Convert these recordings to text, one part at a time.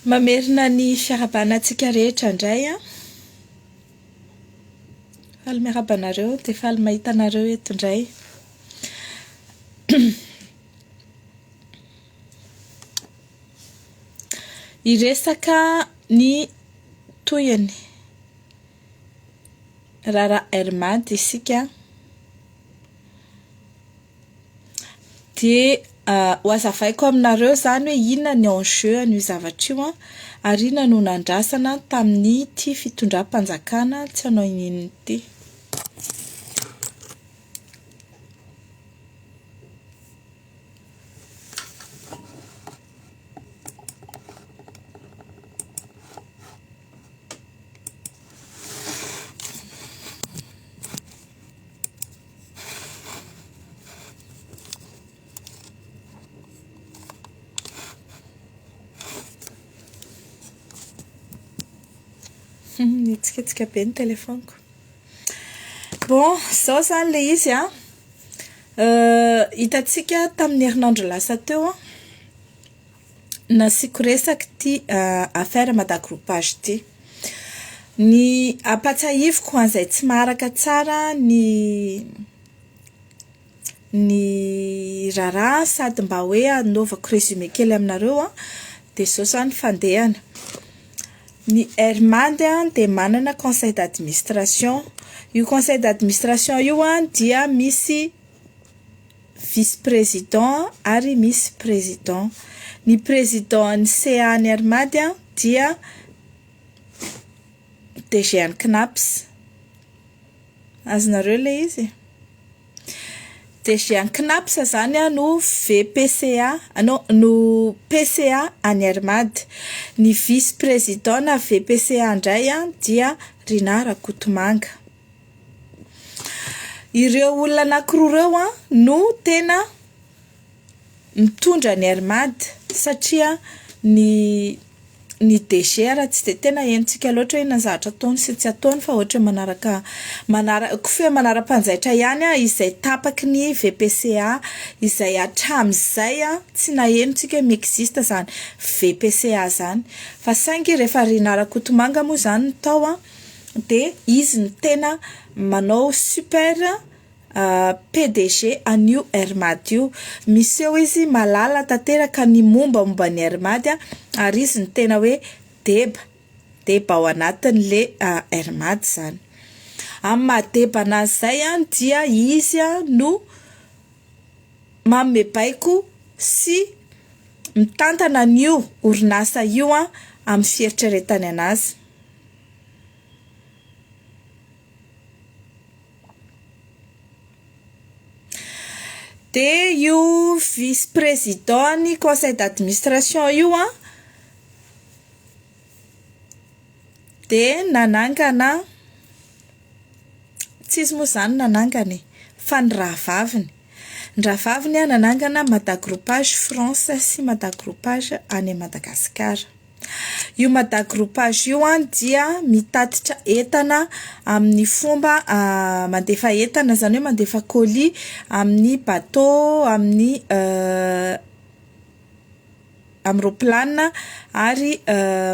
Mamerina ny fiarabanantsika rehetra indray a. Faly miaraba anareo dia faly mahita anareo eto indray. Hiresaka ny toyany Rara Hermady isika dia ho azavaiko aminareo zany hoe inona ny enjeu an'io zavatra io ary inona no nandrasana tamin'ny ity fitondram-panjakana tsy hanao inona ity. Nitsikitsika be ny telefoniko. Bon, zao zany le izy a. Hitantsika tamin'ny herinandro lasa teo nasiako resaka ty affaire madagroupage ty. Ny ampatsahiviko ho an'izay tsy maharaka tsara ny raharaha sady mba hoe anaovako résumé kely aminareo dia zao zany fandehana. Ny Hermady dia manana conseil d'administration. Io conseil d'administration io dia misy vice-président ary misy président. Ny président ny CA ny Hermady dia DG Knaps. Azonareo le izy? DG Knaps zany no VPCA, no PCA any Hermady. Ny vice-président na VPCA indray dia Rina Rakotomanga. Ireo olona anankiroa ireo no tena mitondra ny Hermady satria ny DG tsy dia tena henontsika loatra hoe na zavatra ataony sy tsy ataony fa ohatra koa manara-panjaitra ihany izay tapaky ny VPCA izay hatramin'izay tsy nahenontsika miexiste zany VPCA zany fa saingy rehefa Rina Rakotomanga moa zany no tao dia izy no tena manao super PDG an'io Hermady io. Misy eo izy malala tanteraka ny momba ny Hermady ary izy ny tena hoe deba ao anatin'le Hermady zany. Amin'ny mahadeba anazy izay dia izy no manome baiko sy mitantana an'io orinasa io amin'ny fieritreretany anazy. Dia io vice-président ny conseil d'administration io dia nanangana, tsy izy moa zany nanangany fa ny rahavaviny. Ny rahavaviny nanangana madagroupage France sy madagroupage any Madagasikara. Io madagroupage io dia mitatitra entana amin'ny fomba mandefa entana zany hoe mandefa colis amin'ny bateau, amin'ny roplanina ary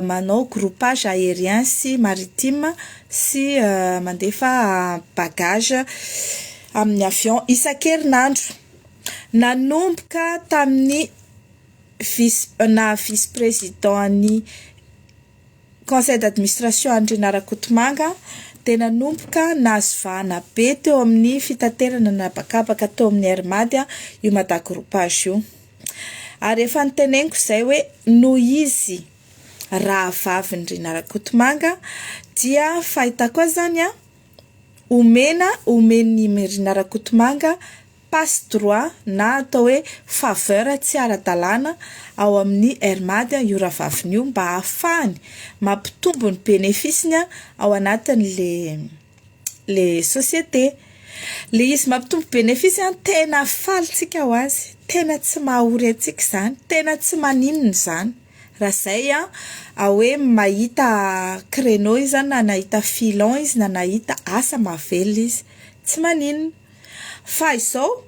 manao groupage aérien sy maritime sy mandefa bagage amin'ny avion isan-kerinandro. Nanomboka tamin'ny vice-président ny conseil d'administration Rina Rakotomanga tena nomboka nahazo vahana be teo amin'ny fitaterana napakapaka teo amin'ny Airmady io matakoropage io. Ary efa niteneniko izay hoe noho izy rahavavin-drina Rakotomanga dia fahitako azy zany omeny Rina Rakotomanga passe droit na atao hoe faveur tsy ara-dalàna ao amin'ny Airmady io rahavaviny io mba ahafahany mampitombo ny bénéficeny ao anatin'le société. Le izy mampitombo bénéfice tena falitsika ho azy, tena tsy mahaory antsika izany, tena tsy maninona izany. Raha izay hoe mahita créneau izy na nahita filon izy na nahita asa mahavelona izy, tsy maninona. Fa izao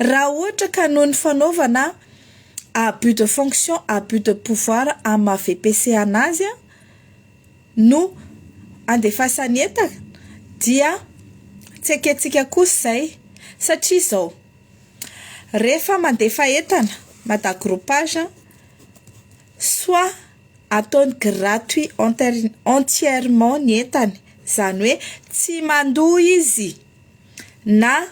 raha ohatra ka noho ny fanaovana abus de fonction, abus de pouvoir amin'ny maha VPC anazy no andefasany entana dia tsy aketsika kosa izay, satria izao rehefa mandefa entana matakoropage soit ataony gratuit entièrement ny entany, izany hoe tsy mandoa izy na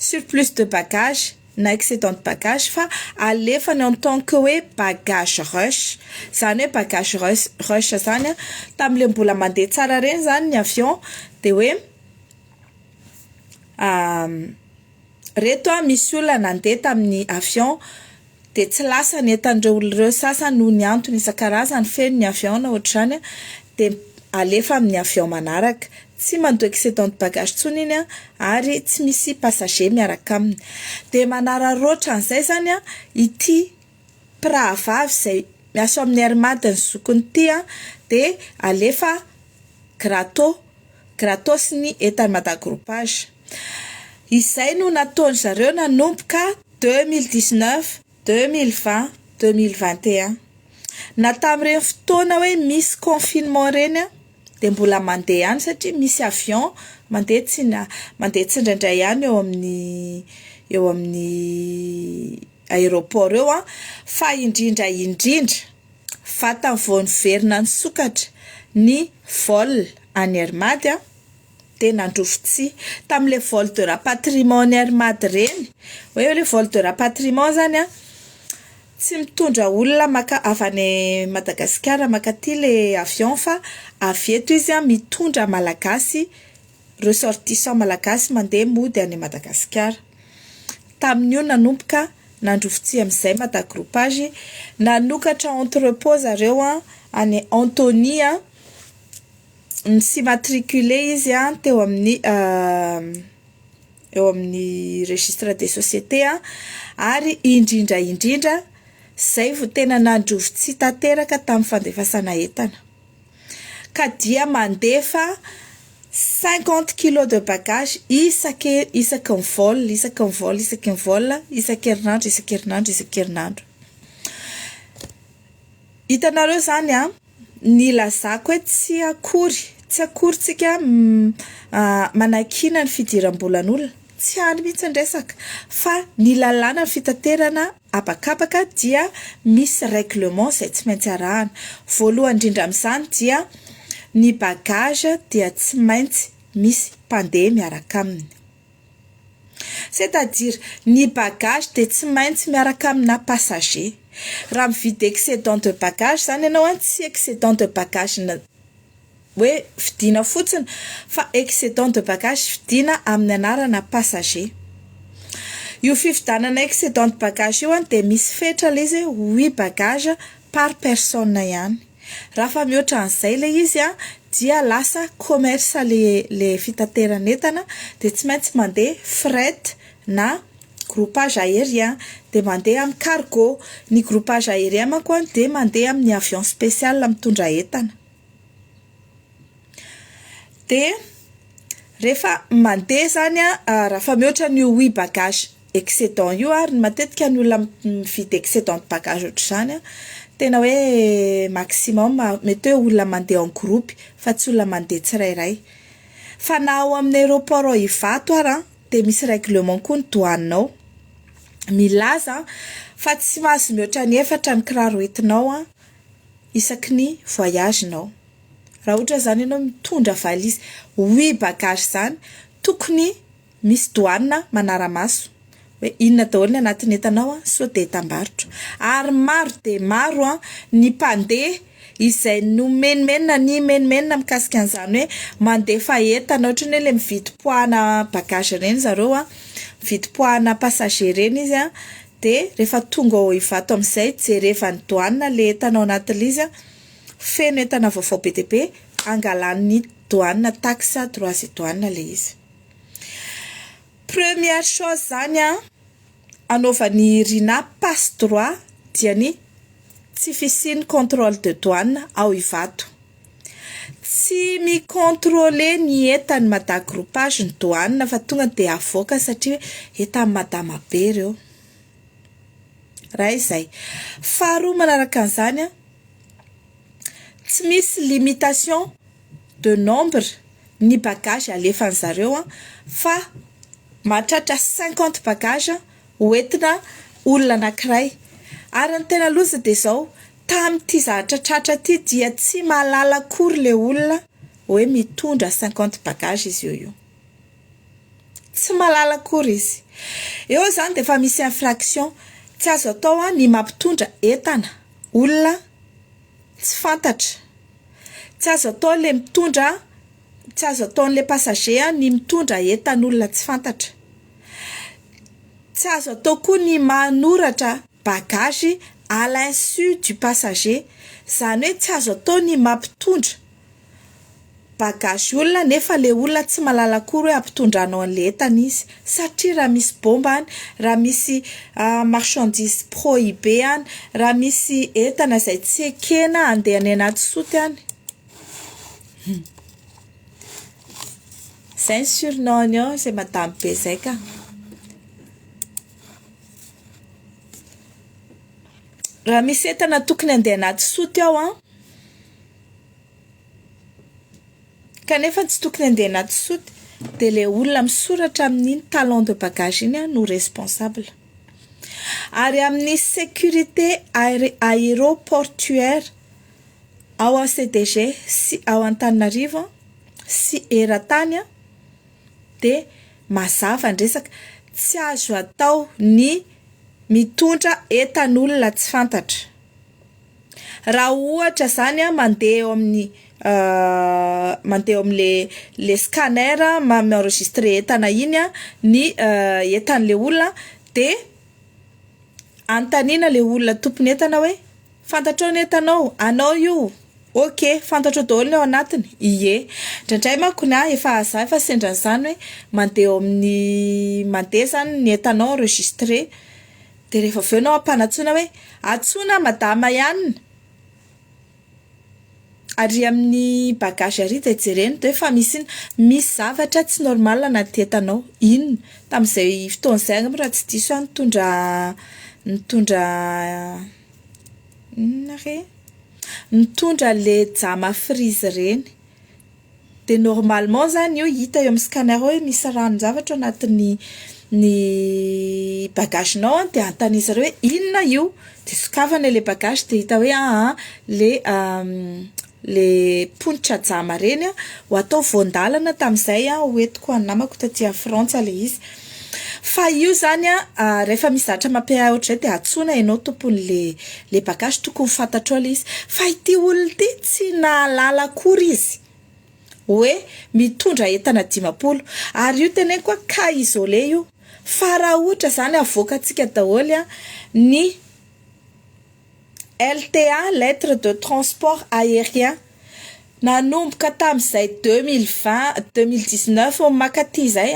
surplus de bagage na excédent de bagage fa alefany en tant que hoe bagage rush. Izany hoe bagage rush zany tam'le mbola mandeha tsara reny zany ny avion de hoe reto misy olona nandeha tamin'ny avion de tsy lasa ny entan'ireo olon'ireo sasany noho ny antony isan-karazany feno ny avion na ohatr'izany de alefa amin'ny avion manaraka, tsy mandoa excédent de bagage tsony iny ary tsy misy passager miaraka aminy. De manararoatra an'izay zany ity mpiravavy izay miasa amin'ny Airmady ny zokony ity de alefa gratos ny entany matakoropage. Izay no nataony zareo nanomboka 2019, 2020, 2021. Na tamin'ireny fotoana hoe misy confinement reny de mbola mandeha ihany satria misy avion mandeha tsy indraindray ihany eo amin'ny aéroport eo fa indrindra vatany vao niverina ny sokatra ny vol any Airmady de nandrofo-tsihy tamin'le vol de rapatriement ny Airmady reny, hoe le vol de rapatriement zany tsy mitondra olona avy any Madagasikara makaty le avion fa avy eto izy mitondra malagasy, ressortissant malagasy mandeha mody any Madagasikara. Tamin'io nanomboka nandrofo-tsihy amin'izay matakoropage, nanokatra entrepôt zareo any Antony sy matriculé izy teo amin'ny registre des sociétés ary indrindra izay vao tena nandrofo-tsihy tanteraka tamin'ny fandefasana entana. Ka dia mandefa 50 kilos de bagage isaky ny vol, isan-kerinandro. Hitanareo zany nilazako hoe tsy akorytsika manakina ny fidiram-bolan'olona, tsy any mihitsy ny resaka fa ny lalàna fitaterana abakabaka dia misy règlement izay tsy maintsy arahana. Voalohany indrindra amin'izany dia ny bagage dia tsy maintsy misy mpandeha miaraka aminy, c'est-à-dire ny bagage dia tsy maintsy miaraka amina passager. Raha mividy excédent de bagage zany ianao tsy excédent de bagage hoe vidiana fotsiny fa excédent de bagage vidiana amin'ny anarana passager. Io fividanana excédent de bagage io dia misy fetra le izy 8 bagage par personne ihany. Raha fa mihoatra an'izay le izy dia lasa commerce le fitateran'entana dia tsy maintsy mandeha fret na groupage aérien de mandeha amin'ny cargo. Ny groupage aérien manko dia mandeha amin'ny avion spécial mitondra entana. De rehefa mandeha zany raha fa mihoatra ny 8 bagage excédent io ary matetika ny olona mividy excédent de bagage ohatr'izany tena hoe maximum mety hoe olona mandeha en groupe fa tsy olona mandeha tsirairay. Fa na ao amin'ny aéroport ao Ivato ary dia misy règlement koa ny douanenao milaza fa tsy mahazo mihoatra ny 4 ny kiraro entinao isaky ny voyagenao. raha ohatra zany ianao mitondra valizy 8 bagages zany tokony misy douane manara-maso hoe inona daholo ny anatin'ny entanao sao de tambarotra ary maro de maro ny mpandeha izay no menimenina mikasika an'izany hoe mandefa entana ohatra ny hoe le mividy poana bagage reny zareo mividy poana passager reny izy de rehefa tonga ao ivato amin'izay jerevany douane le entanao anatin'ilay izy feno entana vaovao be dia be angalan'ny douane taxe droits et douane le izy. Première chose zany anaovan'ny RINA passe droit dia ny tsy fisiany contrôle de douane ao ivato. Tsy micontrôler ny entany madagropage ny douane fa tonga dia avoaka satria entany madama be reo. Raha izay. Faharoa manaraka an'izany tsy misy limitation de nombre ny bagage alefan'zareo fa mahatratra 50 bagages hoentina olona anankiray. Ary ny tena loza dia izao tamin'ity zavatra tratra ity dia tsy mahalala akory le olona hoe mitondra 50 bagages izy io. Tsy mahalala akory izy. Eo zany dia efa misy infraction tsy azo atao ny mampitondra entana olona tsy fantatra. Tsy azo atao le mitondra tsy azo ataon'le passager ny mitondra entan'olona tsy fantatra. Tsy azo atao koa ny manoratra bagage à l'insu du passager. Zany hoe tsy azo atao ny mampitondra bagage olona nefa le olona tsy mahalala akory hoe ampitondranao an'le entana izy satria raha misy bomba any, raha misy marchandise prohibé any, raha misy entana izay tsy ekena andeha any anaty soty any. Zay ny surnom ao izay madame be zay ka. Raha misy entana tokony andeha anaty soty ao kanefa tsy tokony andeha anaty soty dia le olona misoratra amin'iny talon de bagage iny no responsable. Ary amin'ny sécurité aéroportuaire ao CDG sy ao Antananarivo sy eran-tany dia mazava ny resaka tsy azo atao ny mitondra entan'olona tsy fantatra. Raha ohatra zany mandeha eo amin'ny mandeha eo amin'le scanner m'enregistre entana iny ny entan'le olona dia antanina le olona tompony entana hoe fantatrao ny entanao, anao io, ok, fantatrao daholo ny ao anatiny, ie. Indraindray manko efa sendra an'izany hoe mandeha eo amin'ny mandeha zany ny entanao enregistré dia rehefa avy eo anao ampanatsoina hoe atsoina madama ihany. Ary amin'ny bagage ary dia jereny dia efa misy zavatra tsy normal anaty entanao. Inona? Tamin'izay fotoan'izay raha tsy diso nitondra le jama frizy reny. Dia normalement zany io hita eo amin'ny scanner hoe misy ranon-javatra anatin'ny bagagenao dia antan'izy ireo hoe inona io. Dia sokafana le bagage dia hita hoe le ponitra jama reny ho atao voandalana tamin'izay hoentiko any namako taty Frantsa le izy. Fa io zany rehefa misy zavatra mampiray ohatr'izay dia atsoina ianao tompon'le bagage tokony fantatrao le izy. Fa ity olona ity tsy nahalala akory izy hoe mitondra entana 10 ary io teneniko koa cas isolé io. Fa raha ohatra zany avoakantsika daholo ny LTA, lettre de transport aérien, nanomboka tamin'izay 2019 makaty izay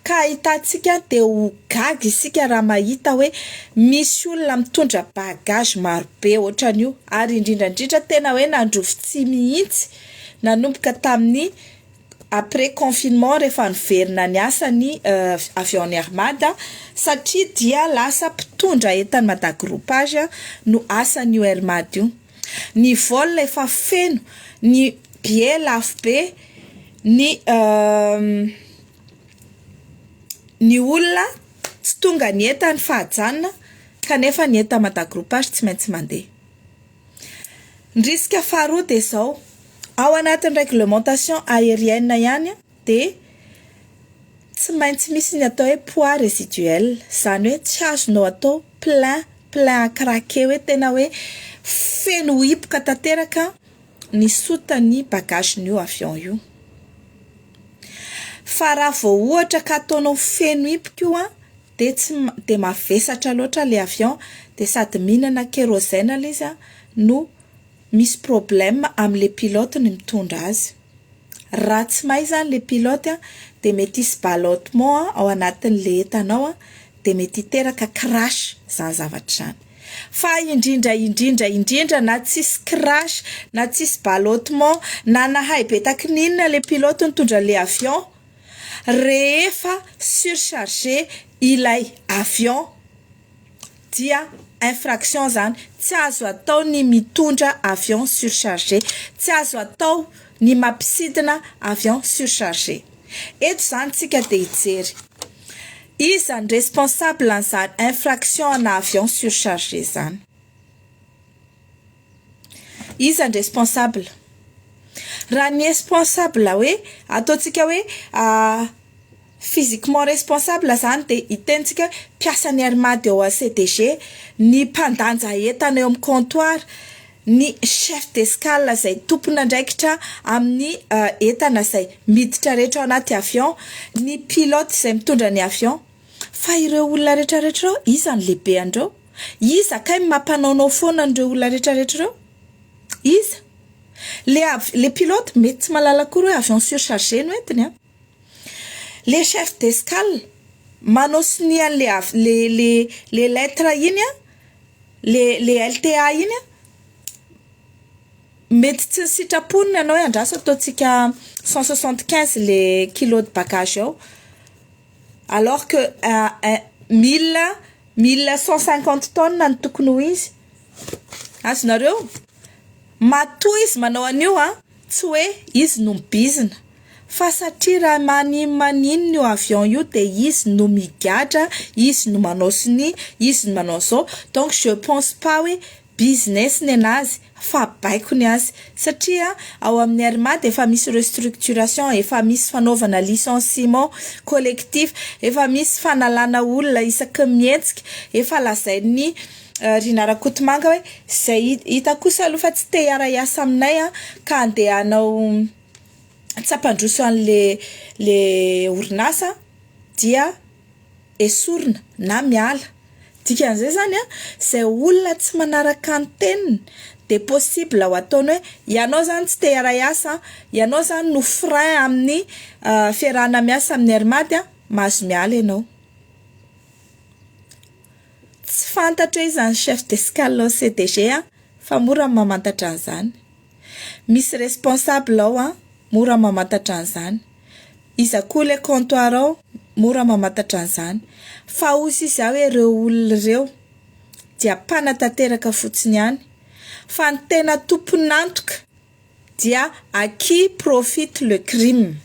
ka ahitantsika dia ho gaga isika raha mahita hoe misy olona mitondra bagage maro be ohatran'io. Ary indrindra tena hoe nandrovy tsy mihitsy nanomboka tamin'ny après confinement rehefa niverina ny asany avion Armada satria dia lasa mpitondra entany madagropage no asan'io Armada io. Ny vol efa feno, ny billet lafo be, ny olona tsy tonga ny entany fahajanona kanefa ny entany madagropage tsy maintsy mandeha. Ny risika faharoa dia izao ao anatin'ny réglementation aérienne ihany dia tsy maintsy misy ny atao hoe poids résiduel, zany hoe tsy azonao atao plein à craquer hoe tena hoe feno hipoka tanteraka ny sotany bagagen'io avion io. Fa raha vao ohatra ka ataonao feno hipoka io dia tsy dia mavesatra loatra le avion dia sady mihinana kérosène ilay izy no misy problème amin'le pilote ny mitondra azy. Raha tsy mahay zany le pilote dia mety hisy ballottement ao anatin'le entanao dia mety hiteraka crash zany zavatra zany. Fa indrindra na tsisy crash na tsisy ballottement na nahay betaky ninona le pilote nitondra le avion, rehefa surchargé ilay avion dia infraction zany, tsy azo atao ny mitondra avion surchargé, tsy azo atao ny mampisidina avion surchargé. Eto zany tsika dia hijery iza ny responsable an'izany infraction na avion surchargé zany. Iza ny responsable? Raha ny responsable hoe ataontsika hoe physiquement responsable zany dia hitentsika mpiasan'ny armady ao CDG, ny mpandanja entana eo amin'ny comptoir, ny chef d'escale izay tompona andraikitra amin'ny entana izay miditra rehetra ao anaty avion, ny pilote izay mitondra ny avion. Fa ireo olona rehetrarehetra ireo, iza ny lehibe andreo? Iza kay mampanaonao foana an'ireo olona rehetrarehetra ireo? Iza? Le pilote mety tsy mahalala akory hoe avion surchargé no entiny. Le chef d'escale manao signer les lettres iny le LTA iny mety tsy ny sitraponina ianao andraso ataontsika 175 le kilo de bagage ao, alors que 1150 tonnes ny tokony ho izy. Azonareo matoa izy manao an'io tsy hoe izy no mibizina, fa satria raha maninona io avion io dia izy no migadra, izy no manao sini, izy no manao zao. Donc je pense pas hoe business ny anazy fa baiko ny azy, satria ao amin'ny armady efa misy restructuration, efa misy fanaovana licenciement collectif, efa misy fanalana olona isaky mihetsika, efa lazain'ny Rinarakotomanga hoe zay hita kosa aloha fa tsy te hiara-iasa aminay ka andeha hanao tsapandroso an'le orinasa dia esorina na miala. Dikan'izay zany zay olona tsy manaraka ny teniny dia possible ho ataony hoe ianao zany tsy te hiara-iasa, ianao zany no frein amin'ny fiarahana miasa amin'ny armady, mahazo miala ianao. Tsy fantatra hoe izany chef d'escale au CDG fa mora mamantatra an'izany. Misy responsable ao mora mamantatra an'izany. Iza koa le comptoir ao mora mamantatra an'izany. Fa ozy izy hoe ireo olona ireo dia mpanatanteraka fotsiny ihany, fa ny tena tompon'antoka dia à qui profite le crime.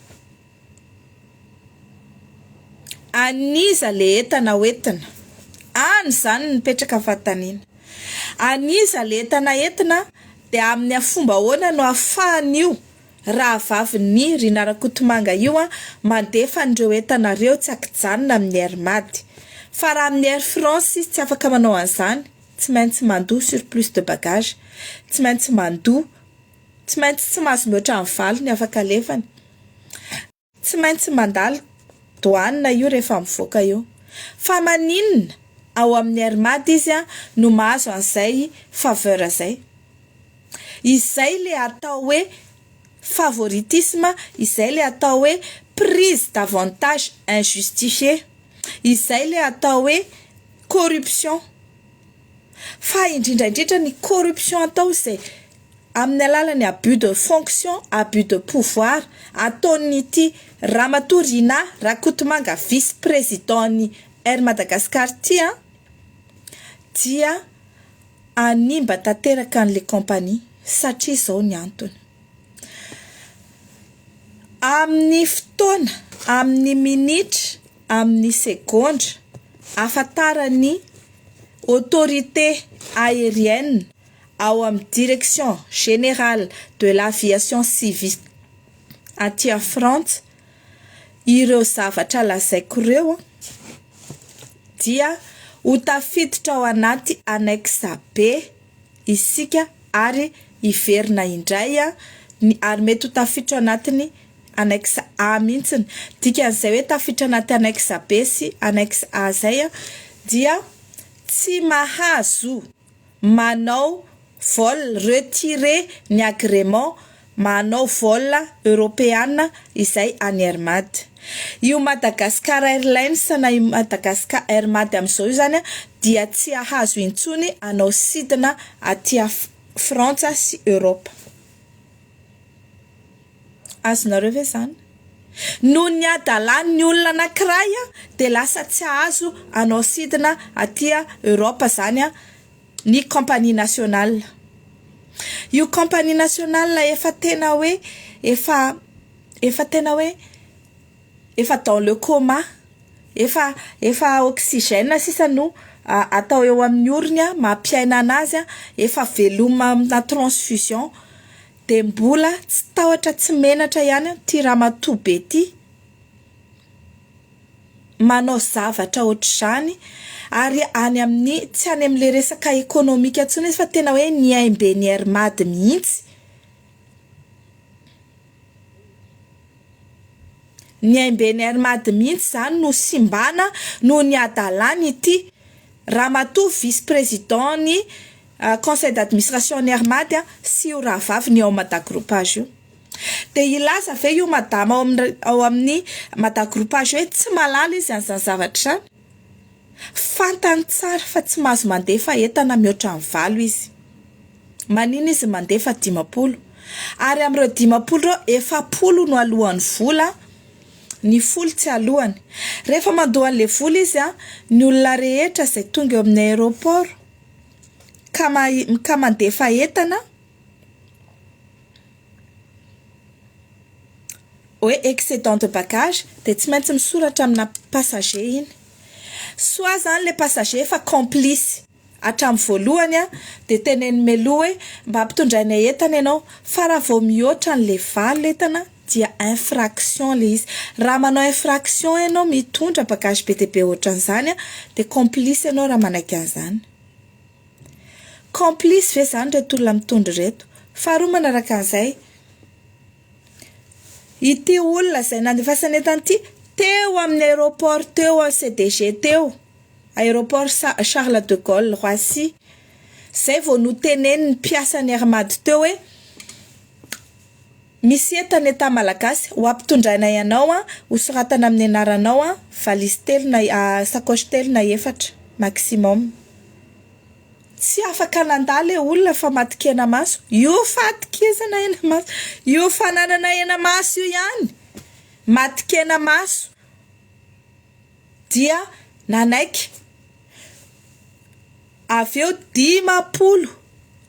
Aniza le entana hoentina, any zany nipetraka fantaniana. Aniza le entana entina dia amin'ny fomba ahoana no ahafahan'io raha vavin'ny Rinarakotomanga io mandefa an'ireo entanareo tsy akijanona amin'ny armady. Fa raha amin'ny Air France izy tsy afaka manao an'izany, tsy maintsy mandoa surplus de bagage, tsy maintsy mandoa, tsy maintsy tsy mahazo mihoatra amin'ny valiny afaka alefany, tsy maintsy mandalo douane io rehefa mivoaka io. Fa maninona ao amin'ny armady izy no mahazo an'izay faveur izay. Izay le atao hoe favoritisme, izay le atao hoe prise d'avantage injustifiée, izay le atao hoe corruption. Fa indrindraindrindra ny corruption atao izay amin'ny alalan'ny abus de fonction, abus de pouvoir ataon'ity Ramatoa Rinarakotomanga vice-président Air Madagascar dia animba tanteraka an'le compagnie satria izao ny antony. Amin'ny fotoana, amin'ny minitra, amin'ny segondra ahafantaran'ny autorité aérienne, ao amin'ny direction générale de l'aviation civile aty à France ireo zavatra lazaiko ireo dia ho tafiditra ao anaty annexe B isika ary iverina indray ary mety ho tafiditra anatiny annexe A mihitsiny. Dikan'izay hoe tafiditra anaty annexe B sy annexe A zay dia tsy mahazo manao vol retiré ny agrément manao vol européenne izay any Airmad. Io Madagascar Airlines na io Madagascar Airmad amin'izao io zany dia tsy ahazo intsony anao sidina aty Frantsa sy Europe. Azonareo ve zany? No ny adalan'ny olona anankiray de lasa tsy ahazo anao sidina aty Europe zany ny compagnie nationale. Io compagnie nationale efa tena hoe efa tena hoe efa dans le coma, efa oxygène sisa no atao eo amin'ny oriny mampiaina anazy efa veloma amina transfusion de mbola tsy tahotra tsy menatra ihany ty ramatoa be ty manao zavatra ohatr'izany ary any amin'ny tsy any amin'le resaka économique atsony fa tena hoe ny aimbe ny Airmad mihitsy. Ny aimbe ny Airmad mihitsy zany no simbana no ny adalany ity ramatoa vice-président ny conseil d'administration ny Airmad sy io rahavavy ny ao madagroupage io. De ilaza ve io madama ao amin'ny madagroupage hoe tsy malala izy an'izany zavatra zany. Fantany tsara fa tsy mahazo mandefa entana mihoatra ny valo izy. Manina izy mandefa 10 ary amin'ireo 10 reo 100 no alohan'ny vola, ny folo tsy alohany. Rehefa mandoa an'le vola izy ny olona rehetra izay tonga eo amin'ny aéroport ka mandefa entana hoe excédent de bagage de tsy maintsy misoratra amina passager iny. Soit zany le passager efa complice hatramin'ny voalohany de teneny meloa hoe mba ampitondraina entana ianao fa raha vao mihoatra an'le valo entana dia infraction le izy. Raha manao infraction ianao mitondra bagage be dia be ohatran'izany de complice ianao raha manaiky an'izany. Complice ve zany reto olona mitondra reto? Faharoa manaraka an'izay ity olona izay nandefasana entana ity teo amin'ny aéroport teo CDG teo aéroport Charles de Gaulle Roissy zay vao noteneny ny mpiasan'ny Airmad teo hoe misy entana malagasy ho ampitondraina ianao ho soratana amin'ny anaranao valise telo na sacoche telo na 4 maximum. Tsy afaka nandala olona fa matikena maso. Io fatikezana ena maso, io fananana ena maso io ihany. Matikena maso dia nanaiky avy eo 10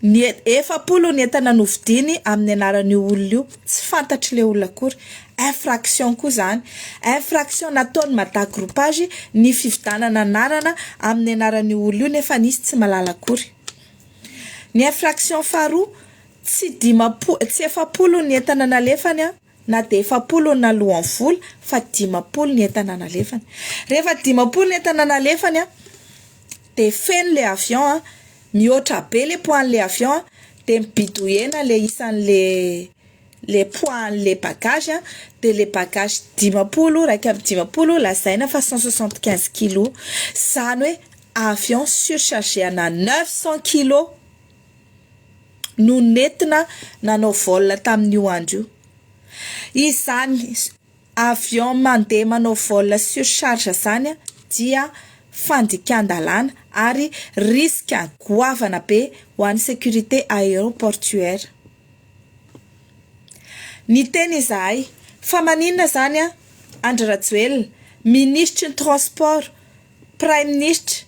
ny 70 ny entana novidiny amin'ny anaran'io olona io. Tsy fantatry le olona akory. Infraction koa zany. Infraction nataony madagroupage ny fividanana anarana amin'ny anaran'io olona io nefa nisy tsy malala akory. Ny infraction faharoa tsy 70 ny entana nalefany na de 70 na alohan'ny vola fa 10 ny entana nalefany. Rehefa 10 ny entana nalefany de feno le avion mihoatra be le poids-n'le avion de mibidouillena le isan'le poids-n'le bagage de le bagage 10 raika amin'ny 10 lazaina fa 175 kg. Zany hoe avion surchargé ana 900 kg no nentina nanao vol tamin'io andro io. Izany avion mandeha manao vol surcharge zany dia fandikan-dalàna ary risque goavana be ho an'ny sécurité aéroportuaire. Ny teny izahay fa maninona zany Andry Rajoelina, ministre ny transport, prime ministre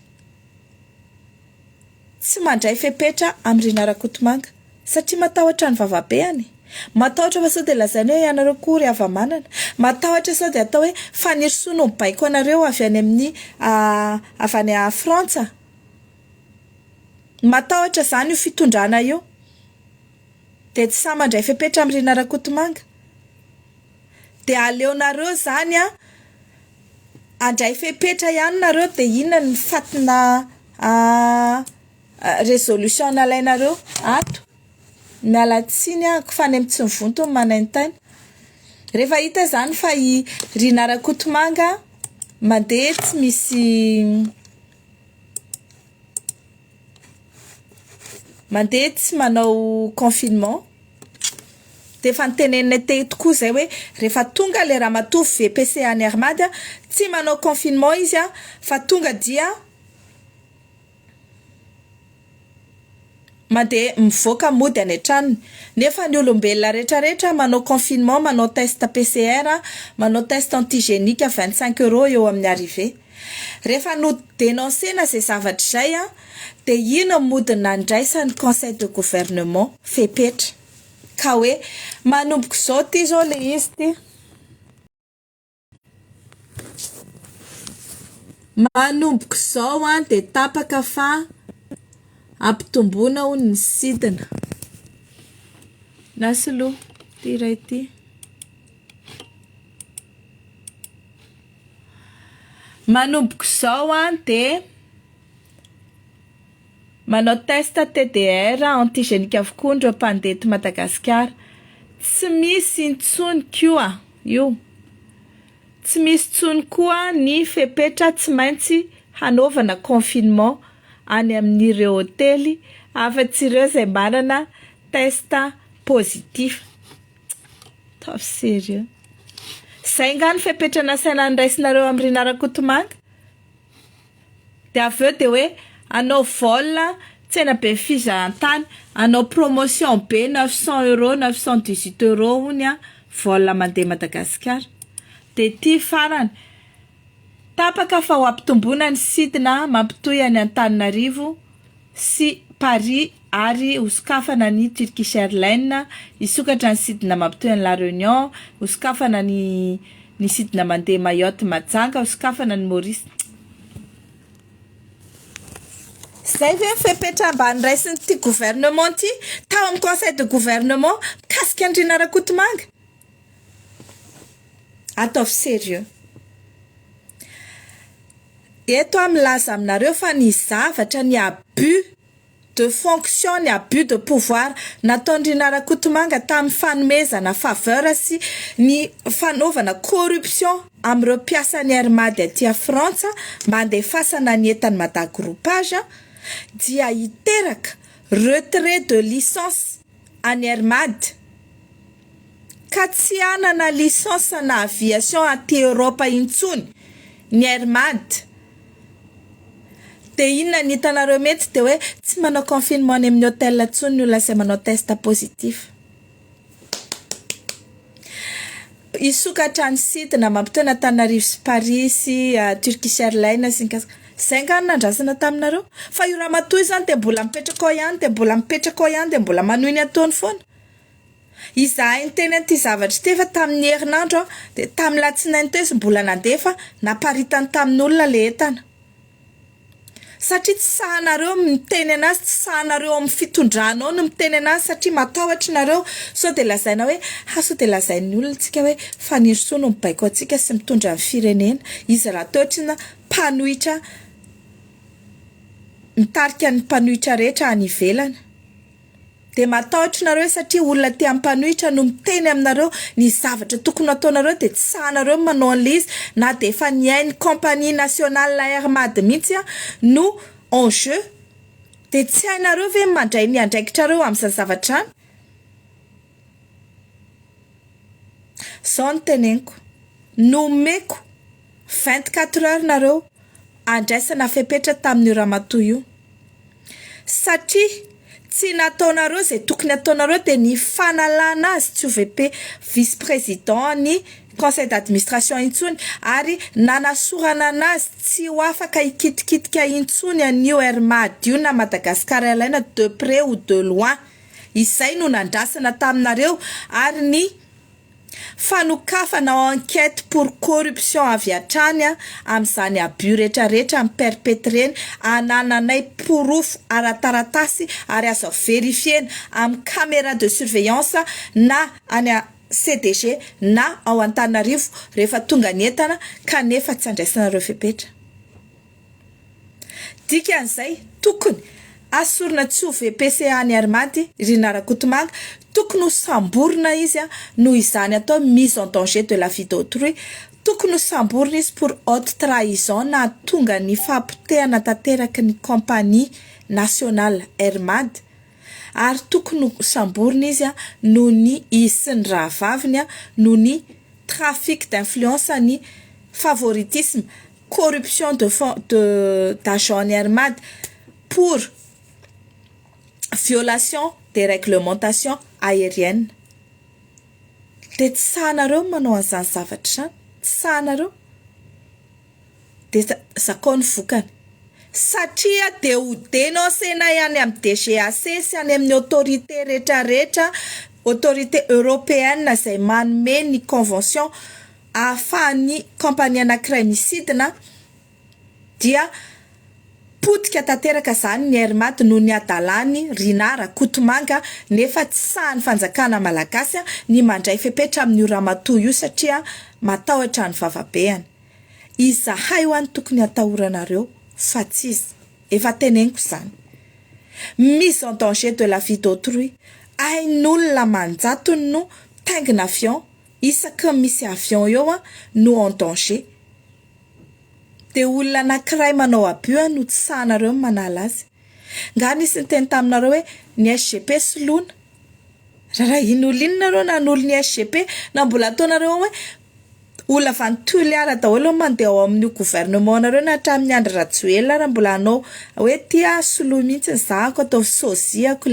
tsy mandray fepetra amin'ny Rina Rakotomanga satria matahotra ny vavabeany. Matahotra fa sao de lazaina hoe ianareo kory hava-manana. Matahotra sao de atao hoe fanirisoa no mibaiko anareo avy any amin'ny avy any Frantsa. matahotra zany io fitondrana io de tsy samandray fepetra amin'ny Rina Rakotomanga de aleonareo zany andray fepetra ihany nareo de inona ny fatina résolution nalainareo ato mialatsiny kofany amin'ny tsy mivonto manaintany rehefa hita zany fa i Rina Rakotomanga mandeha tsy misy mandeha tsy manao confinement de fa nitenenina tey tokoa zay hoe rehefa tonga le ramatoa VPC any Armady tsy manao confinement izy fa tonga dia mandeha mivoaka mody any an-tranony nefa ny olombelona rehetrarehetra manao confinement manao test PCR manao test antigénique 25 € eo amin'ny arrivée rehefa no dénoncena zay zavatra zay de ino mody nandraisany conseil de gouvernement fepetra ka hoe manomboko zao ty zao le izy ty manomboko zao de tapaka fa ampitomboana ho ny sidina na solo ty ray ty manomboko zao de manao test TDR antigénique avokoa ndreo mpandeha eto Madagasikara tsy misy intsony koa io tsy misy tsony koa ny fepetra tsy maintsy hanaovana confinement any amin'ireo hôtely afa-tsireo zay manana test positif top sérieux zay ngany fepetra nasaina niraisinareo amin'ny Rina Rakotomanga de aveo de hoe anao vol tsena be fizahan-tany anao promotion be 900 € 918 € hony vol mandeha Madagasikara de ty farany tapaka fa ho ampitomboana ny sidina mampitohy any Antananarivo sy Paris ary hosokafana ny Turkish Airlines isokatra ny sidina mampitohy any La Réunion hosokafana ny sidina mandeha Mayotte Majanga hosokafana ny Maurice zay ve fepetra mba niraisin'ny ty gouvernement ty tao amin'ny conseil de gouvernement mikasika ny Rina Rakotomanga ataovy sérieux eto milaza aminareo fa ny zavatra ny abus de fonction ny abus de pouvoir nataon'ny Rina Rakotomanga tamin'ny fanomezana faveur sy ny fanaovana corruption amin'ireo mpiasan'ny Armady aty Frantsa mba handefasana ny entany madagroupage dia hiteraka retrait de licence any Armady ka tsy anana licence na aviation aty Europa intsony ny Armady de inona ny hitanareo mety de hoe tsy manao confinement any amin'ny hôtel intsony ny olona izay manao test positif isokatra ny sidina mampitoana Antananarivo sy Paris sy Turkish Airlines zay ngany nandrasana taminareo fa io ramatoa zany de mbola mipetraka ao ihany de mbola mipetraka ao ihany de mbola manohy ny ataony foana izahay ny teny an'ity zavatra ty fa tamin'ny herinandro de tamin'ny latsinainy teo izy mbola nandefa naparitany tamin'olona le entana satria tsy sahanareo miteny anazy tsy sahanareo amin'ny fitondranao no miteny anazy satria matahotra nareo so de lazaina hoe so de lazain'ny olona tsika hoe fanirisoa no mibaiko atsika sy mitondra ny firenena izy raha toetrina mpanohitra mitarika ny mpanohitra rehetra any ivelany de matahotra nareo satria olona te ampanohitra no miteny aminareo ny zavatra tokony ataonareo de tsy sahanareo manao an'izy na de efa niainy compagnie nationale la Armady mihitsy no en jeu de tsy hainareo ve mandray ny andraikitrareo amin'izany zavatra any zao ny teneniko nomeko 24 heures nareo andraisana fepetra tamin'io ramatoa io satria tsy nataonareo zay tokony ataonareo de ny fanalana azy tsy OVP vice-président ny conseil d'administration intsony ary nanasorana anazy tsy ho afaka ikitikitika intsony an'io Armady io na Madagasikara Airlines de près ou de loin izay no nandrasana taminareo ary ny fanokafana enquête pour corruption avy hatrany amin'izany abus rehetrarehetra amin'ny perpetreny anananay porofo ara-taratasy ary azo vérifiena amin'ny caméra de surveillance na any CDG na ao Antananarivo rehefa tonga ny entana kanefa tsy andraisanareo fepetra. Dikan'izay tokony asorina tsy ho VPCA ny Armady Rina Rakotomanga tokony ho samborina izy noho izany atao mise en danger de la vie d'autrui, tokony ho samborina izy pour haute trahison na tonga ny fampitehana tanteraky ny compagnie nationale Armady ary tokony ho samborina izy noho ny izy ny rahavaviny noho ny trafic d'influence ny favoritisme corruption d'agents Armady pour violation des réglementations aériennes. De tsy sahanareo manao an'izany zavatra izany, tsy sahanareo de zakao ny vokany satria de ho dénoncena ihany amin'ny DGAC sy any amin'ny autorité rehetrarehetra, autorité européenne izay manome ny convention ahafahan'ny compagnie anankiray misidina dia potika tanteraka zany ny Armady noho ny adalany Rina Rakotomanga nefa tsy sahan'ny fanjakana malagasy ny mandray fepetra amin'ny ramatoa io satria matahotra ny vavabeany. Izahay ho any tokony atahoranareo fa tsy izy. Efa teneniko izany. Mise en danger de la vie d'autrui. Ain'olona manjatony no taingina avion, isaky misy avion eo no en danger. De olona anankiray manao abus no tsy sahanareo manala azy. Nga nisy nyteny taminareo hoe ny SGP soloina. Raha in'olona na n'olo ny SGP na mbola ataonareo hoe olona vanitoliara daholo mandeha ao amin'ny gouvernement nareo na hatramin'ny Andry Rajoelina raha mbola anao hoe tia soloa mihitsy ny zahako atao soziako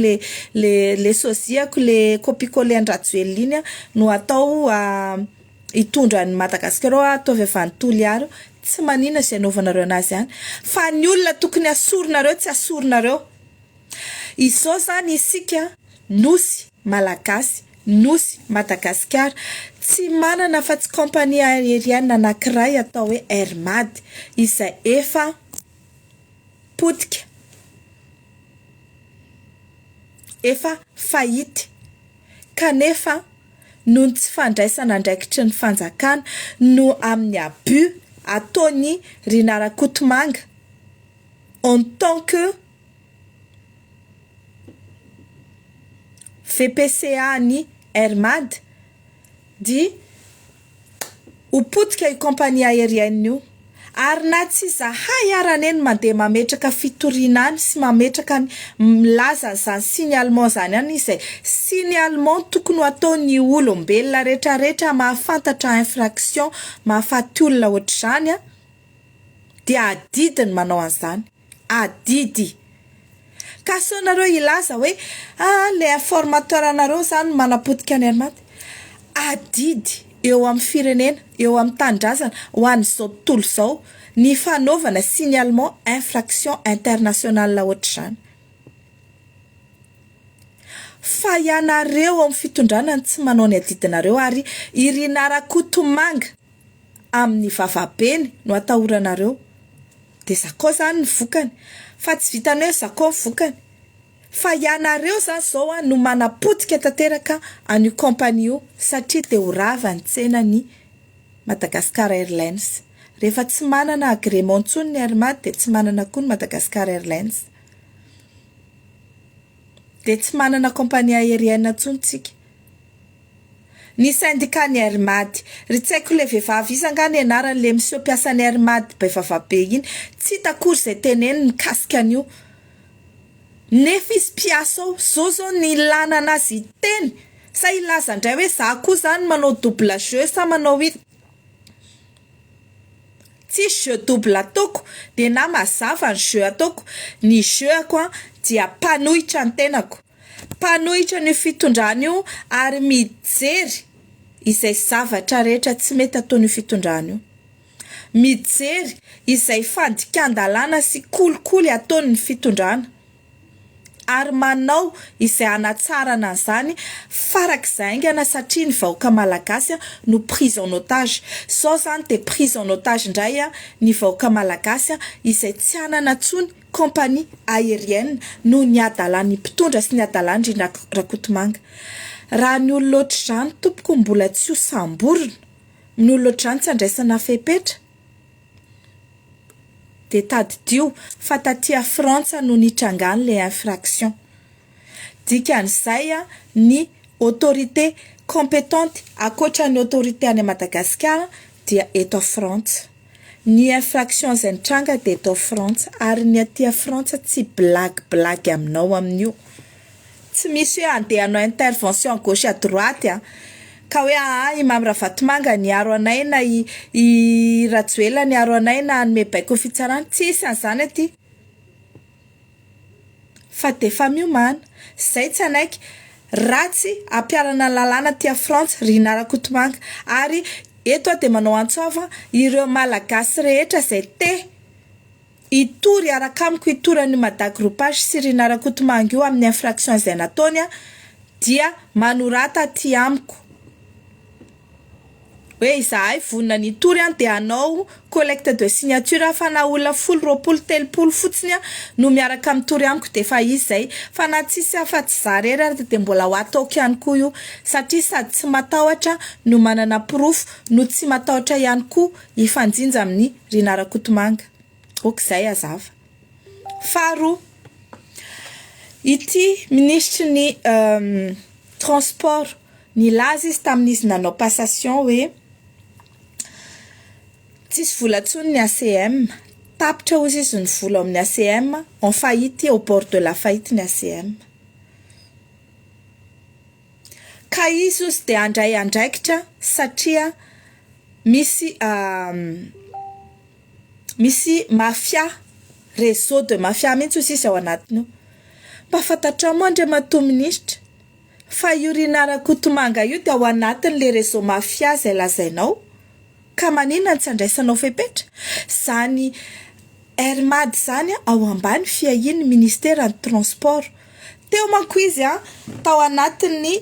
le soziako le copie-coller Andry Rajoelina no atao hitondra ny Madagasikara ataovy vanitoliara. Tsy manina izay anaovanareo anazy ihany fa ny olona tokony asorinareo tsy asorinareo. Izao zany isika nosy malagasy nosy Madagasikara tsy manana fa tsy compagnie aérienne anankiray atao hoe Armady izay efa potika efa fahity kanefa noho tsy fandraisana andraikitry ny fanjakana no amin'ny abus ataony Rina Rakotomanga en tant que VPCA ny Armady di upotika io compagnie aérienne io ary na tsy zahay araneny mandeha mametraka fitorinany sy mametraka ny milaza zany signalement zany any izay signalement tokony ataony olombelona rehetrarehetra mahafantatra infraction mahafaty olona ohatr'izany dia adidi ny manao an'izany adidy ka so nareo ilaza hoe le informateur anareo zany manapotika ny Armady adidy eo amin'ny firenena eo amin'ny tandrazana ho an'izao tontolo izao ny fanaovana signalement infraction internationale ohatr'izany fa ianareo amin'ny fitondrana tsy manao ny adidinareo ary Rina Rakotomanga amin'ny vavabeny no atahoranareo de zakao zany ny vokany fa tsy vitany hoe zakao ny vokany fa ianareo zany zao no manapotika tanteraka an'io compagnie io satria te ho rava ny tsenany Madagascar Airlines. Rehefa tsy manana agrément intsony ny Armady de tsy manana koa ny Madagascar Airlines. De tsy manana compagnie aérienne intsony tsika. Ny syndicat ny Armady, ry tsy haiko le vehivavy isangany anarany le monsieur mpiasa ny Armady bevavabe iny, tsy takory izay teneny mikasika an'io. Nefa izy mpiasa ao, zao ny ilana anazy teny. Sa ilaza indray hoe za koa zany manao double jeu sa manao hit. Tsy jeu double ataoko de na mazava ny jeu ataoko. Ny jeu ako dia mpanohitra ny tenako. Mpanohitra ny fitondrana io ary mijery izay zavatra rehetra tsy mety ataon'ny fitondrana io. Mijery izay fandikan-dalàna sy kolikoly ataon'ny fitondrana. ary manao izay anatsarana an'izany farak'izay aingana satria ny vahoaka malagasy no prise en otage. Sao zany de prise en otage indray ny vahoaka malagasy izay tsy anana tsony compagnie aérienne no ny adalany mpitondra sy ny adalany Rina Rakotomanga. Raha ny olo loatra zany tompoko mbola tsy ho samborona, ny olo loatra zany tsy andraisana fepetra de tadidio fa taty Frantsa no nitrangany le infraction. Dikan'izay ny autorité compétente akoatra ny autorité any Madagasikara dia eto Frantsa. Ny infraction zay nitranga de eto Frantsa ary ny aty Frantsa tsy blague aminao amin'io. Tsy misy hoe andeha hanao intervention gauche à droite ka hoe i Mamy Ravatomanga niaro anay na i Rajoelina niaro anay na anome baiko fitsarana, tsisy an'izany aty. Fa defa miomana, zay tsy anaiky ratsy ampiarana lalàna aty Frantsa Rina Rakotomanga ary eto de manao antsova ireo malagasy rehetra zay te itory araka amiko itory an'io madagroupage sy Rina Rakotomanga io amin'ny infraction izay nataony dia manorata aty amiko hoe izahay vonina ny tory de hanao collecte de signature fa na olona 120 fotsiny no miaraka amin'ny tory amiko de fa izy zay fa na tsisy afa-tsy zarery de mbola ho ataoko ihany koa io satria sady tsy matahotra no manana proof no tsy matahotra ihany koa ifanjinja amin'ny Rina Rakotomanga. Okizay azava. Faharoa, ity ministre ny transport nilaza izy tamin'izy nanao passation hoe tsisy vola tsony ny ACM, tapitra hozy izy ny vola amin'ny ACM, en faillite au bord de la faillite ny ACM. Ka izy ozy de andray andraikitra satria misy mafia, réseau de mafia mihitsy ozy izy ao anatiny. Mba fantatra moa Andriamatoa ministre fa io Rina Rakotomanga io de ao anatiny le réseau mafia zay lazainao ka maninona tsy andraisanao fepetra. Zany Hermad zany ao ambany fiahiny ministère du transport. Teo manko izy tao anatiny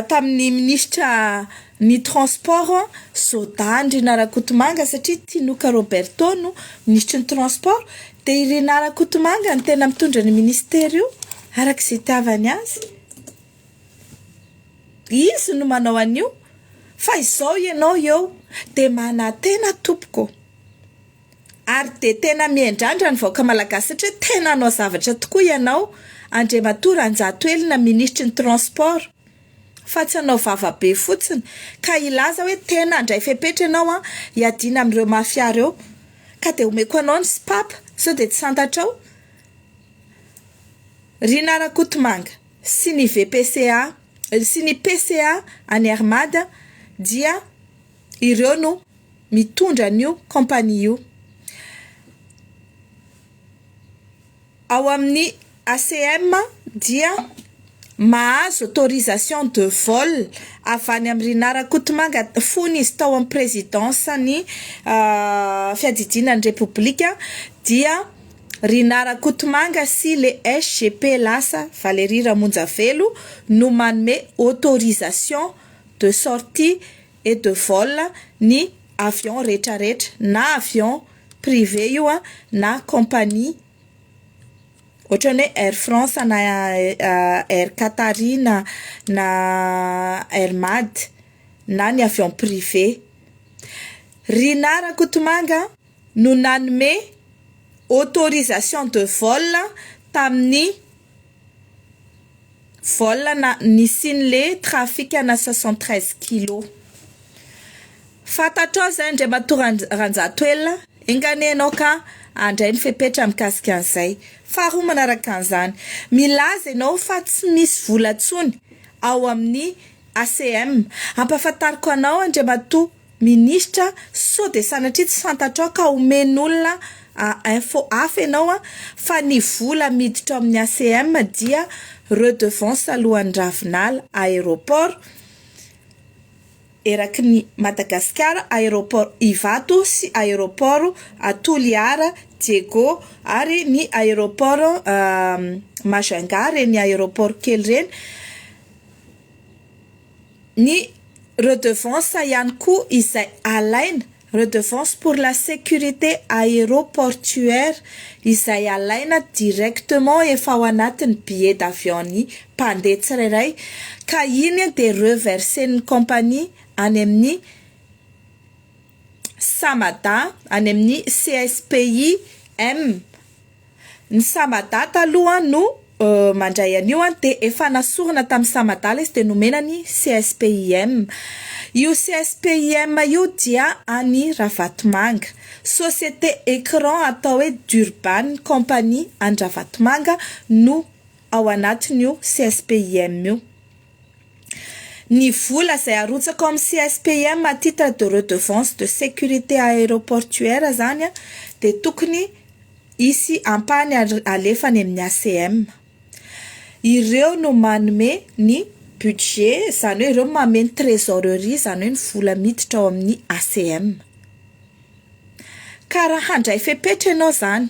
tamin'ny ministra ny transport Zodandry Rina Rakotomanga satria Tinoka Roberto no ministra ny transport de Rina Rakotomanga ny tena mitondra ny ministère io arak'izay itiavany azy. Izy no manao an'io fa izao ianao eo de manatena tompoko ary de tena miendrandra ny vahoaka malagasy satria tena anao zavatra tokoa ianao Andriamatoa Ranjatoelina ministra ny transport fa tsy anao vavabe fotsiny ka ilaza hoe tena andray fepetra ianao hiadina amin'ireo mafia reo ka de omeko anao ny spapa sao de tsy santatrao. Rina Rakotomanga sy ny VPCA sy ny PCA any Hermad dia ireo no mitondra an'io compagnie io. Ao amin'ny ACM dia mahazo autorisation de vol avy any amin'ny Rina Rakotomanga fony izy tao amin'ny présidence ny fiadidinan'ny République dia Rina Rakotomanga sy le SGP lasa Valérie Ramonjavelo no manome autorisation de sortie et de vol ny avion rehetrarehetra na avion privé io na compagnie ohatrany hoe Air France na Air Qatari na Hermad na ny avion privé. Rina Rakotomanga no nanome autorisation de vol tamin'ny vol na nisin'le trafic na 73 kilo. Fantatrao zay Andriamatoa Ranjatoelina enganenao ka andray ny fepetra mikasika an'izay. Faharoa manaraka an'izany milaza ianao fa tsy misy vola tsony ao amin'ny ACM. Ampahafantariko anao Andriamatoa ministra sao de sanatria tsy fantatrao ka omen'olona info hafa ianao fa ny vola miditra amin'ny ACM dia redevance alohan'ny ravinala aéroport eraky ny Madagasikara, aéroport Ivato sy aéroport Toliara Diego ary ny aéroport Majunga reny aéroport kely reny ny redevance ihany koa izay alaina redevance pour la sécurité aéroportuaire izay alaina directement efa ao anatin'ny billet d'avion ny mpandeha tsirairay ka iny dia reversen'ny compagnie any amin'ny Samada any amin'ny CSPI M. Ny Samada taloha no mandray an'io dia efa nasorana tamin'ny Samada izy dia nomenany CSPIM. Io CSPIM io dia any Ravatomanga. Société écran atao hoe d'Urban compagnie any Ravatomanga no ao anatin'io CSPIM io. Ny vola izay arotsaka amin'ny CSPIM à titre de redevance de sécurité aéroportuaire zany dia tokony isy ampahany alefany amin'ny ACM. Ireo no manome ny budget, zany hoe ireo mameno trésorerie, zany hoe ny vola miditra ao amin'ny ACM. Ka raha handray fepetra ianao zany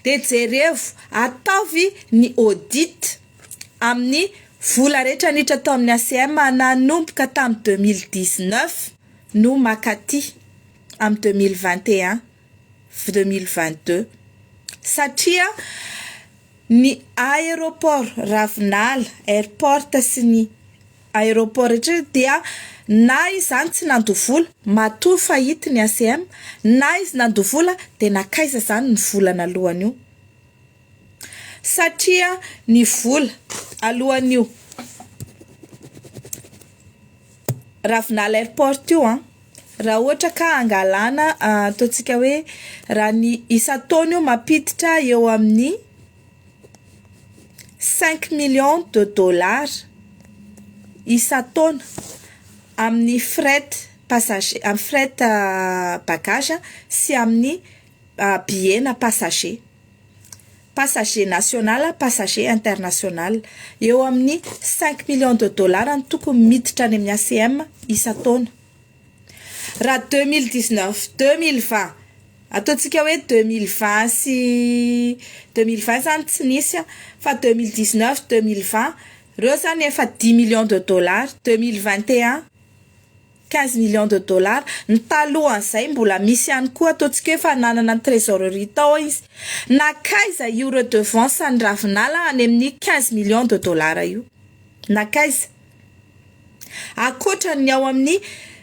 dia jerevo ataovy ny audit amin'ny vola rehetra niditra tao amin'ny ACM nanomboka tamin'ny 2019 no makaty amin'ny 2021-2022 satria ny aéroport Ravinala airport sy ny aéroport rehetra dia na izy zany tsy nandovola matoa fahity ny ACM, na izy nandovola dia nakaiza zany ny volana alohan'io satria ny vola alohan'io Ravinala airport io raha ohatra ka angalana ataontsika hoe raha ny isa-taona io mampiditra eo amin'ny 5 millions de dollars isa-taona amin'ny fret passager, amin'ny fret bagage sy amin'ny billet na passager national, passager international, eo amin'ny 5 millions de dollars ny tokony miditra any amin'ny ACM isa-taona. Raha 2019-2020 ataontsika hoe 2020 sy 2020 zany tsy nisy fa 2019-2020 reo zany efa 10 millions de dollars, 2021 15 millions de dollars, ny talohan'izay mbola misy ihany koa ataontsika efa nanana ny trésorerie tao izy nakaiza io redevance any Ravinala any amin'ny 15 millions de dollars io nakaiza akoatra ny ao amin'ny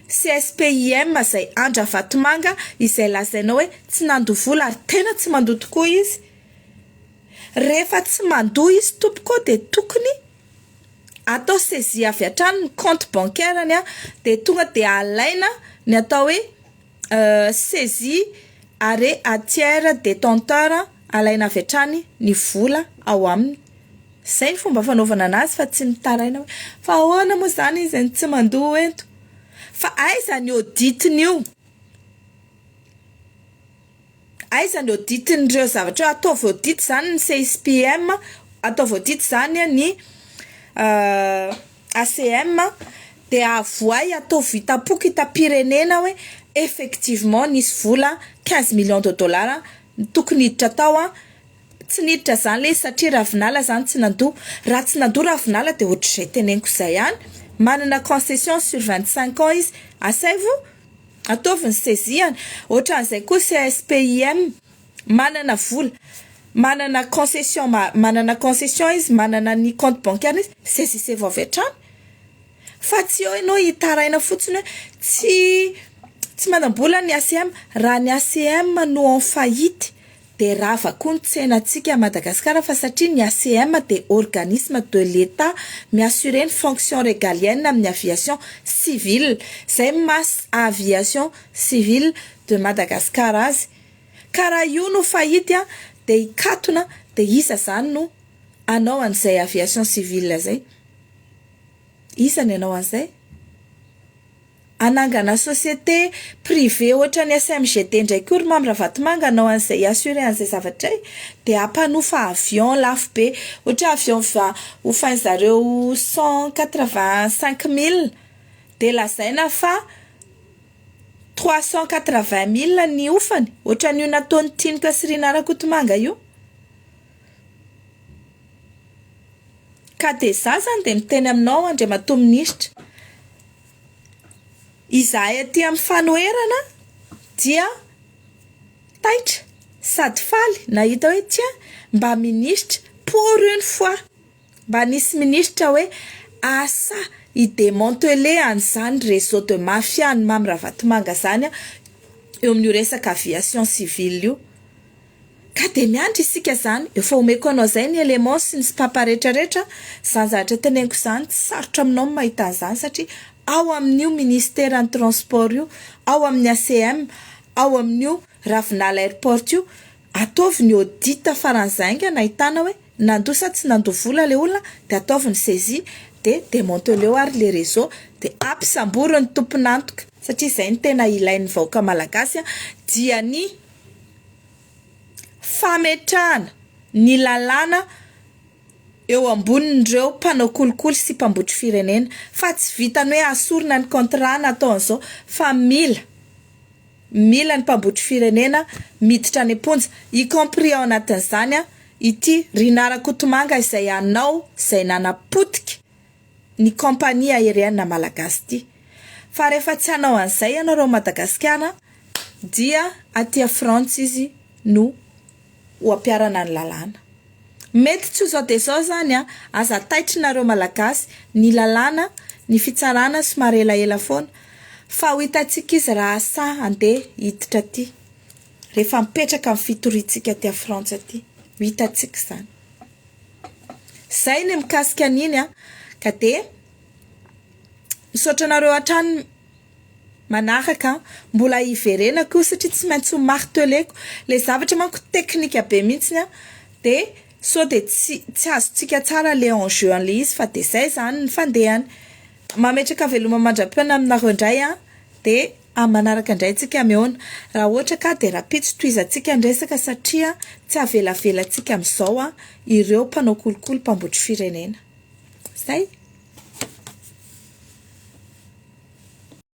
CSPIM izay any Ravatomanga izay lazainao hoe tsy nandovola ary tena tsy mandoa tokoa izy. Rehefa tsy mandoa izy tompoko dia tokony atao saisie avy hatrany ny compte bancaire-ny dia tonga dia alaina ny atao hoe saisie arrêt à tiers détenteur, alaina avy hatrany ny vola ao aminy. Izay ny fomba fanaovana anazy fa tsy mitaraina hoe fa ahoana moa zany izy tsy mandoa ento. Fa aiza ny audit-n'io? Aiza ny audit-n'ireo zavatra ataovy audit zany ny CSPIM, ataovy audit zany ny ACM dia avoay ataovy hitapoky hitapirenena hoe effectivement nisy vola 15 millions de dollars tokony hiditra tao tsy niditra zany le satria Ravinala zany tsy nandoa. Raha tsy nandoa Ravinala dia ohatr'izay teneniko izay ihany. Manana concession sur 25 ans izy, asaivo ataovy ny saisiany. Ohatran'izay koa CSPIM manana vola, manana concession izy, manana ny compte bancaire izy, saisissez avy hatrany. Fa tsy eo ianao hitaraina fotsiny hoe tsy manam-bola ny ACM. Raha ny ACM no en faillite dia rava koa ny tsenantsika à Madagascar fa satria ny ACM dia organisme de l'État mi-assurer une fonction régalienne amin'ny aviation civile. Zay mas aviation civile de Madagascar azy. Ka raha io no faillite dia hikatona dia isa zany no anao an'izay aviation civile zay. Isa ny anao an'izay? Anangana société privée ohatra ny SMGT ndraiky Orimamy Ravatomanga anao an'izay assuré an'izay zavatra dia ampanofa avion lafo be. Ohatra avion hofain'zareo 185 000 dia lazaina fa 380 000 ny ofany. Ohatra ny nataony Tinika sy Rina Rakotomanga io. Ka de za zany de miteny aminao Andriamatoa Minisitra, izahay aty amin'ny fanoherana dia taitra sady faly nahita hoe tiens mba ministre pour une fois, mba nisy ministre hoe asa i-démanteler an'izany réseau de mafia ny Mamy Ravatomanga zany eo amin'io resaka aviation civile io. Ka de miandry isika zany, efa omeko anao zay ny élément sy ny spapa rehetrarehetra, zany zavatra teneniko zany tsy sarotra aminao ny mahita an'izany satria ao amin'io ministère ny transport io, ao amin'ny ACM, ao amin'io Ravinala airport io, ataovy ny audit faran'zainga nahitana hoe nandoa tsy nandoa vola le olona de ataovy ny saisie de démanteleo ary le réseau de ampisamborony tompon'antoka satria izay ny tena ilain'ny vahoaka malagasy dia ny fametrahana ny lalàna eo ambonin'ireo mpanao kolikoly sy mpambotry firenena, fa tsy vitany hoe asorina ny contrat natao an'izao fa mila ny mpambotry firenena miditra any am-ponja, y compris ao anatin'izany ity Rinara Kotomanga izay anao izay nanapotika ny compagnie aérienne malagasy ity. Fa rehefa tsy hanao an'izay ianareo Madagasikara dia aty Frantsa izy no ho ampiarana ny lalàna. Mety tsy zao de zao zany aza taitrinareo malagasy ny lalàna, ny fitsarana somary elaela foana, fa ho hitantsika izy raha sa andeha hiditra aty rehefa mipetraka amin'ny fitoriantsika aty Frantsa aty, ho hitantsika zany. Zay ny mikasika an'iny ka de misaotra anareo hatrany manaraka mbola hiverenako satria tsy maintsy ho marteleko le zavatra manko teknika be mihitsy de so de tsy azontsika tsara le enjeu an'le izy fa de zay zany ny fandehany. Mametraka veloma mandram-piona aminareo indray de manaraka indray tsika mihaona raha ohatra ka de rapitso toizantsika ny resaka satria tsy avelavelantsika amin'izao ireo mpanao kolikoly mpambotry firenena. Zay.